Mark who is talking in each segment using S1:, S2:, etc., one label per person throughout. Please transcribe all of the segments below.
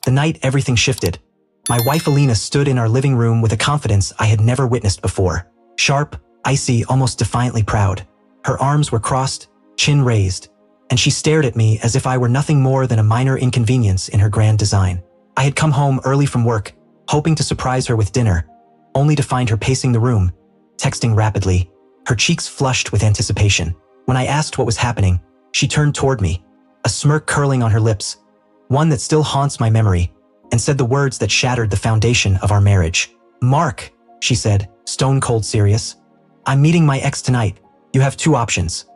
S1: The night everything shifted. My wife Alina stood in our living room with a confidence I had never witnessed before. Sharp, icy, almost defiantly proud. Her arms were crossed, chin raised, and she stared at me as if I were nothing more than a minor inconvenience in her grand design. I had come home early from work, hoping to surprise her with dinner, only to find her pacing the room, texting rapidly, her cheeks flushed with anticipation. When I asked what was happening, she turned toward me, a smirk curling on her lips, one that still haunts my memory, and said the words that shattered the foundation of our marriage. "Mark," she said, stone cold serious, "I'm meeting my ex tonight. You have two options.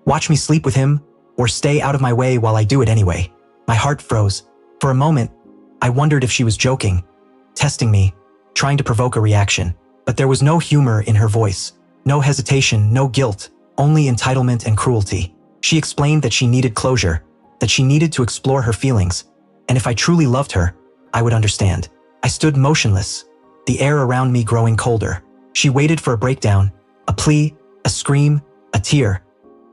S1: Watch me sleep with him, or stay out of my way while I do it anyway." My heart froze. For a moment, I wondered if she was joking, testing me, trying to provoke a reaction. But there was no humor in her voice, no hesitation, no guilt, only entitlement and cruelty. She explained that she needed closure, that she needed to explore her feelings, and if I truly loved her, I would understand. I stood motionless, the air around me growing colder. She waited for a breakdown, a plea, a scream, a tear,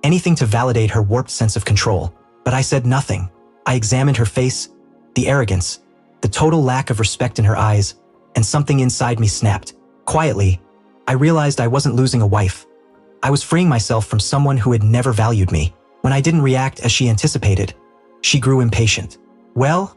S1: anything to validate her warped sense of control. But I said nothing. I examined her face, the arrogance, the total lack of respect in her eyes, and something inside me snapped. Quietly, I realized I wasn't losing a wife. I was freeing myself from someone who had never valued me. When I didn't react as she anticipated, she grew impatient. "Well?"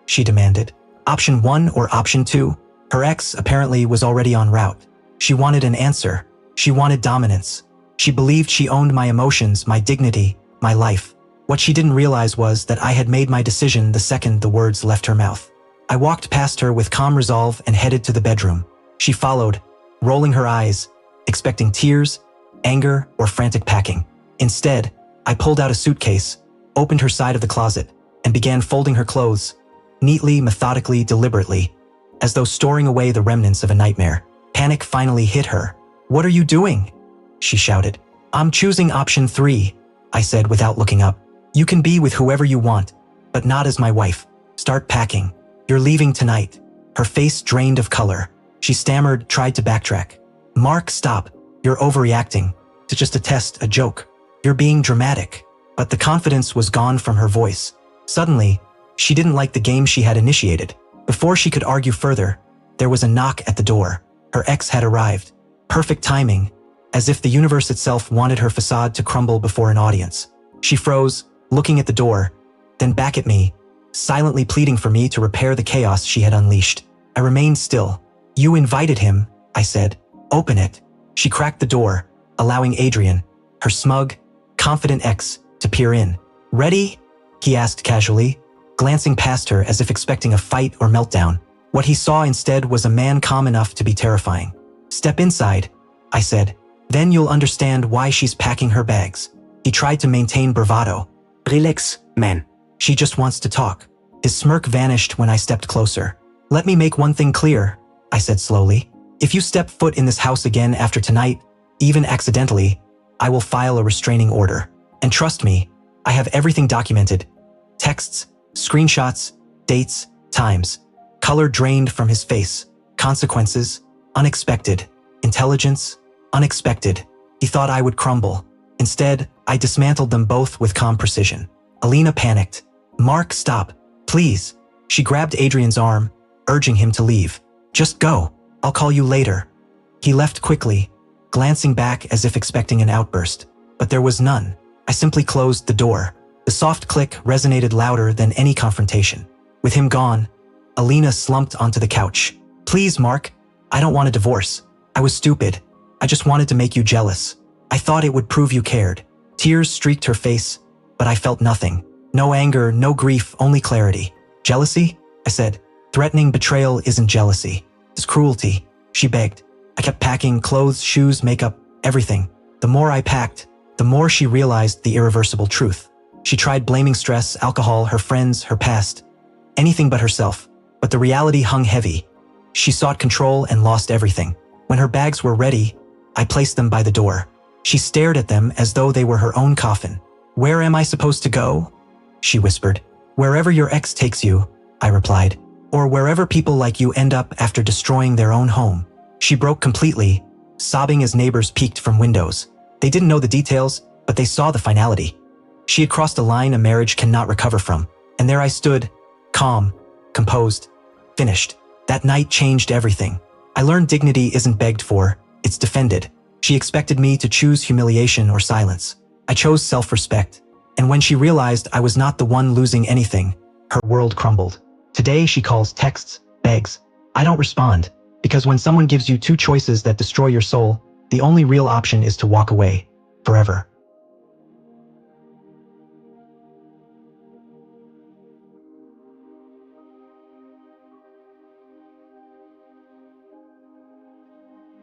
S1: she demanded. "Option 1 or option 2? Her ex apparently was already en route. She wanted an answer. She wanted dominance. She believed she owned my emotions, my dignity, my life. What she didn't realize was that I had made my decision the second the words left her mouth. I walked past her with calm resolve and headed to the bedroom. She followed, rolling her eyes, expecting tears, anger, or frantic packing. Instead, I pulled out a suitcase, opened her side of the closet, and began folding her clothes, neatly, methodically, deliberately, as though storing away the remnants of a nightmare. Panic finally hit her. "What are you doing?" she shouted. "I'm choosing option 3, I said without looking up. "You can be with whoever you want, but not as my wife. Start packing. You're leaving tonight." Her face drained of color. She stammered, tried to backtrack. "Mark, stop. You're overreacting. It's just a test, a joke. You're being dramatic." But the confidence was gone from her voice. Suddenly, she didn't like the game she had initiated. Before she could argue further, there was a knock at the door. Her ex had arrived. Perfect timing, as if the universe itself wanted her facade to crumble before an audience. She froze, looking at the door, then back at me, silently pleading for me to repair the chaos she had unleashed. I remained still. "You invited him," I said. "Open it." She cracked the door, allowing Adrian, her smug, confident ex, to peer in. "Ready?" he asked casually, glancing past her as if expecting a fight or meltdown. What he saw instead was a man calm enough to be terrifying. "Step inside," I said. "Then you'll understand why she's packing her bags." He tried to maintain bravado. "Relax, man. She just wants to talk." His smirk vanished when I stepped closer. "Let me make one thing clear," I said slowly. "If you step foot in this house again after tonight, even accidentally, I will file a restraining order. And trust me, I have everything documented. Texts, screenshots, dates, times. Color drained from his face. Consequences, unexpected. Intelligence, unexpected." He thought I would crumble. Instead, I dismantled them both with calm precision. Alina panicked. "Mark, stop. Please." She grabbed Adrian's arm, urging him to leave. "Just go. I'll call you later." He left quickly, glancing back as if expecting an outburst. But there was none. I simply closed the door. The soft click resonated louder than any confrontation. With him gone, Alina slumped onto the couch. "Please, Mark. I don't want a divorce. I was stupid. I just wanted to make you jealous. I thought it would prove you cared." Tears streaked her face, but I felt nothing. No anger, no grief, only clarity. "Jealousy?" I said. "Threatening betrayal isn't jealousy. It's cruelty," she begged. I kept packing clothes, shoes, makeup, everything. The more I packed, the more she realized the irreversible truth. She tried blaming stress, alcohol, her friends, her past, anything but herself. But the reality hung heavy. She sought control and lost everything. When her bags were ready, I placed them by the door. She stared at them as though they were her own coffin. "Where am I supposed to go?" she whispered. "Wherever your ex takes you," I replied. "Or wherever people like you end up after destroying their own home." She broke completely, sobbing as neighbors peeked from windows. They didn't know the details, but they saw the finality. She had crossed a line a marriage cannot recover from. And there I stood, calm, composed, finished. That night changed everything. I learned dignity isn't begged for, it's defended. She expected me to choose humiliation or silence. I chose self-respect. And when she realized I was not the one losing anything, her world crumbled. Today she calls, texts, begs. I don't respond, because when someone gives you two choices that destroy your soul, the only real option is to walk away, forever.